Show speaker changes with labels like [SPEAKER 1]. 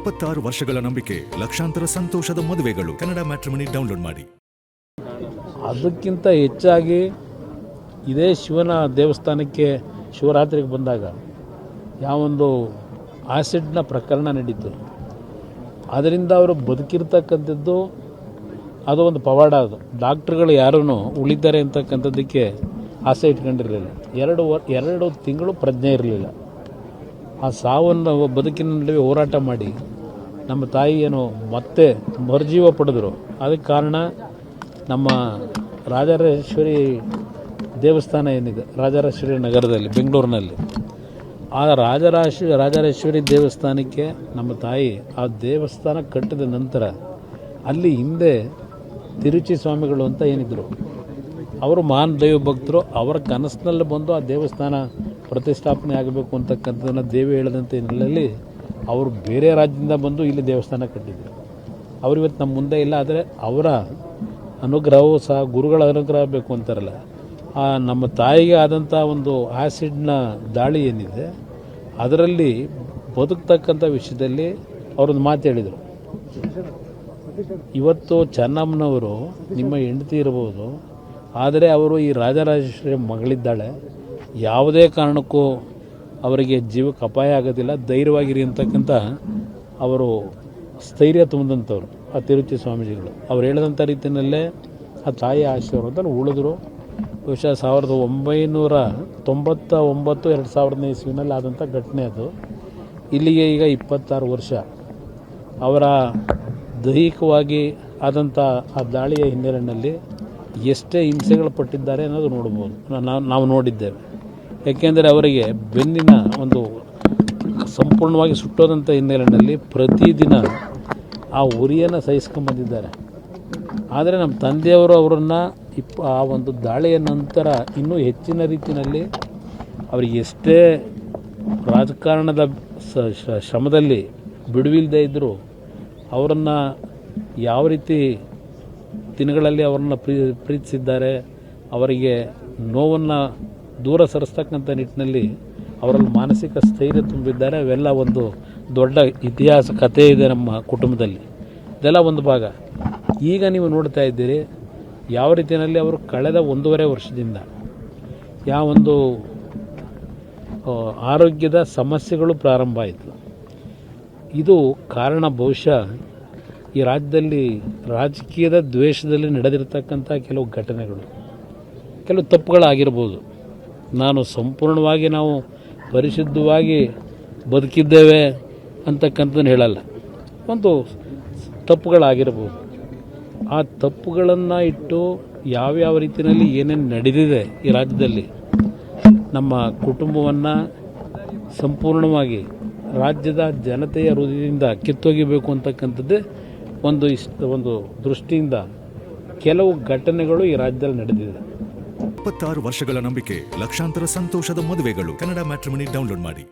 [SPEAKER 1] 26 ವರ್ಷಗಳ ನಂಬಿಕೆ, ಲಕ್ಷಾಂತರ ಸಂತೋಷದ ಮದುವೆಗಳು. ಕನ್ನಡ ಮ್ಯಾಟ್ರಿಮನಿ ಡೌನ್ಲೋಡ್ ಮಾಡಿ.
[SPEAKER 2] ಅದಕ್ಕಿಂತ ಹೆಚ್ಚಾಗಿ ಇದೇ ಶಿವನ ದೇವಸ್ಥಾನಕ್ಕೆ ಶಿವರಾತ್ರಿಗೆ ಬಂದಾಗ ಯಾವೊಂದು ಆಸಿಡ್ನ ಪ್ರಕರಣ ನಡೀತು, ಅದರಿಂದ ಅವರು ಬದುಕಿರ್ತಕ್ಕಂಥದ್ದು ಅದು ಒಂದು ಪವಾಡ. ಅದು ಡಾಕ್ಟ್ರುಗಳು ಯಾರೂ ಉಳಿತಾರೆ ಅಂತಕ್ಕಂಥದ್ದಕ್ಕೆ ಆಸೆ ಇಟ್ಕೊಂಡಿರಲಿಲ್ಲ. ಎರಡು ತಿಂಗಳು ಪ್ರಜ್ಞೆ ಇರಲಿಲ್ಲ. ಆ ಸಾವನ್ನು ಬದುಕಿನ ನಡುವೆ ಹೋರಾಟ ಮಾಡಿ ನಮ್ಮ ತಾಯಿ ಏನು ಮತ್ತೆ ಮರುಜೀವ ಪಡೆದರು. ಅದಕ್ಕೆ ಕಾರಣ ನಮ್ಮ ರಾಜರಾಜೇಶ್ವರಿ ದೇವಸ್ಥಾನ ಏನಿದೆ, ರಾಜರಾಜೇಶ್ವರಿ ನಗರದಲ್ಲಿ ಬೆಂಗಳೂರಿನಲ್ಲಿ, ಆ ರಾಜರಾಜೇಶ್ವರಿ ದೇವಸ್ಥಾನಕ್ಕೆ ನಮ್ಮ ತಾಯಿ ಆ ದೇವಸ್ಥಾನ ಕಟ್ಟಿದ ನಂತರ ಅಲ್ಲಿ ಹಿಂದೆ ತಿರುಚಿ ಸ್ವಾಮಿಗಳು ಅಂತ ಏನಿದ್ರು, ಅವರು ಮಹಾನ್ ದೈವ ಭಕ್ತರು. ಅವರ ಕನಸಿನಲ್ಲಿ ಬಂದು ಆ ದೇವಸ್ಥಾನ ಪ್ರತಿಷ್ಠಾಪನೆ ಆಗಬೇಕು ಅಂತಕ್ಕಂಥದ್ದನ್ನು ದೇವಿ ಹೇಳಿದಂಥ ಹಿನ್ನೆಲೆಯಲ್ಲಿ ಅವರು ಬೇರೆ ರಾಜ್ಯದಿಂದ ಬಂದು ಇಲ್ಲಿ ದೇವಸ್ಥಾನ ಕಟ್ಟಿದ್ರು. ಅವರು ಇವತ್ತು ನಮ್ಮ ಮುಂದೆ ಇಲ್ಲ. ಆದರೆ ಅವರ ಅನುಗ್ರಹವೂ ಸಹ ಗುರುಗಳ ಅನುಗ್ರಹ ಬೇಕು ಅಂತಾರಲ್ಲ, ಆ ನಮ್ಮ ತಾಯಿಗೆ ಆದಂಥ ಒಂದು ಆ್ಯಸಿಡ್ನ ದಾಳಿ ಏನಿದೆ ಅದರಲ್ಲಿ ಬದುಕ್ತಕ್ಕಂಥ ವಿಷಯದಲ್ಲಿ ಅವರೊಂದು ಮಾತು ಹೇಳಿದರು. ಇವತ್ತು ಚೆನ್ನಮ್ಮನವರು ನಿಮ್ಮ ಹೆಂಡತಿ ಇರ್ಬೋದು, ಆದರೆ ಅವರು ಈ ರಾಜರಾಜೇಶ್ವರಿ ಮಗಳಿದ್ದಾಳೆ, ಯಾವುದೇ ಕಾರಣಕ್ಕೂ ಅವರಿಗೆ ಜೀವಕ್ಕೆ ಅಪಾಯ ಆಗೋದಿಲ್ಲ, ಧೈರ್ಯವಾಗಿರಿ ಅಂತಕ್ಕಂಥ ಅವರು ಸ್ಥೈರ್ಯ ತುಂಬಿದಂಥವ್ರು ಆ ತಿರುಚಿ ಸ್ವಾಮೀಜಿಗಳು. ಅವ್ರು ಹೇಳಿದಂಥ ರೀತಿಯಲ್ಲೇ ಆ ತಾಯಿ ಆಶೀರ್ವಾದದಲ್ಲಿ ಉಳಿದ್ರು. ಬಹುಶಃ 1999 2000ನೇ ಇಸ್ವಿನಲ್ಲಿ ಆದಂಥ ಘಟನೆ ಅದು. ಇಲ್ಲಿಗೆ ಈಗ 26 ವರ್ಷ. ಅವರ ದೈಹಿಕವಾಗಿ ಆದಂಥ ಆ ದಾಳಿಯ ಹಿನ್ನೆಲೆಯಲ್ಲಿ ಎಷ್ಟೇ ಹಿಂಸೆಗಳು ಪಟ್ಟಿದ್ದಾರೆ ಅನ್ನೋದು ನೋಡ್ಬೋದು, ನಾವು ನೋಡಿದ್ದೇವೆ. ಯಾಕೆಂದರೆ ಅವರಿಗೆ ಬೆನ್ನಿನ ಒಂದು ಸಂಪೂರ್ಣವಾಗಿ ಸುಟ್ಟೋದಂಥ ಹಿನ್ನೆಲೆಯಲ್ಲಿ ಪ್ರತಿದಿನ ಆ ಉರಿಯನ್ನು ಸಹಿಸ್ಕೊಂಬಂದಿದ್ದಾರೆ. ಆದರೆ ನಮ್ಮ ತಂದೆಯವರು ಅವರನ್ನು ಆ ಒಂದು ದಾಳಿಯ ನಂತರ ಇನ್ನೂ ಹೆಚ್ಚಿನ ರೀತಿಯಲ್ಲಿ ಅವರಿಗೆ ಎಷ್ಟೇ ರಾಜಕಾರಣದ ಶ್ರಮದಲ್ಲಿ ಬಿಡುವಿಲ್ಲದೆ ಇದ್ದರೂ ಅವರನ್ನು ಯಾವ ರೀತಿ ದಿನಗಳಲ್ಲಿ ಅವರನ್ನು ಪ್ರೀತಿಸಿದ್ದಾರೆ, ಅವರಿಗೆ ನೋವನ್ನು ದೂರ ಸರಿಸ್ತಕ್ಕಂಥ ನಿಟ್ಟಿನಲ್ಲಿ ಅವರಲ್ಲಿ ಮಾನಸಿಕ ಸ್ಥೈರ್ಯ ತುಂಬಿದ್ದಾರೆ. ಅವೆಲ್ಲ ಒಂದು ದೊಡ್ಡ ಇತಿಹಾಸ ಕಥೆ ಇದೆ ನಮ್ಮ ಕುಟುಂಬದಲ್ಲಿ. ಇದೆಲ್ಲ ಒಂದು ಭಾಗ. ಈಗ ನೀವು ನೋಡ್ತಾ ಇದ್ದೀರಿ ಯಾವ ರೀತಿಯಲ್ಲಿ ಅವರು ಕಳೆದ 1.5 ವರ್ಷದಿಂದ ಯಾವೊಂದು ಆರೋಗ್ಯದ ಸಮಸ್ಯೆಗಳು ಪ್ರಾರಂಭ ಆಯಿತು. ಇದು ಕಾರಣ ಬಹುಶಃ ಈ ರಾಜ್ಯದಲ್ಲಿ ರಾಜಕೀಯದ ದ್ವೇಷದಲ್ಲಿ ನಡೆದಿರ್ತಕ್ಕಂಥ ಕೆಲವು ಘಟನೆಗಳು, ಕೆಲವು ತಪ್ಪುಗಳಾಗಿರ್ಬೋದು. ನಾನು ಸಂಪೂರ್ಣವಾಗಿ ನಾವು ಪರಿಶುದ್ಧವಾಗಿ ಬದುಕಿದ್ದೇವೆ ಅಂತಕ್ಕಂಥದ್ದನ್ನು ಹೇಳಲ್ಲ, ಒಂದು ತಪ್ಪುಗಳಾಗಿರ್ಬೋದು. ಆ ತಪ್ಪುಗಳನ್ನು ಇಟ್ಟು ಯಾವ್ಯಾವ ರೀತಿಯಲ್ಲಿ ಏನೇನು ನಡೆದಿದೆ ಈ ರಾಜ್ಯದಲ್ಲಿ ನಮ್ಮ ಕುಟುಂಬವನ್ನು ಸಂಪೂರ್ಣವಾಗಿ ರಾಜ್ಯದ ಜನತೆಯ ಹೃದಯದಿಂದ ಕಿತ್ತೊಗಿಬೇಕು ಅಂತಕ್ಕಂಥದ್ದೇ ಒಂದು ದೃಷ್ಟಿಯಿಂದ ಕೆಲವು ಘಟನೆಗಳು ಈ ರಾಜ್ಯದಲ್ಲಿ ನಡೆದಿದೆ.
[SPEAKER 1] 26 ವರ್ಷಗಳ ನಂಬಿಕೆ, ಲಕ್ಷಾಂತರ ಸಂತೋಷದ ಮದುವೆಗಳು. ಕನ್ನಡ ಮ್ಯಾಟ್ರಿಮನಿ ಡೌನ್ಲೋಡ್ ಮಾಡಿ.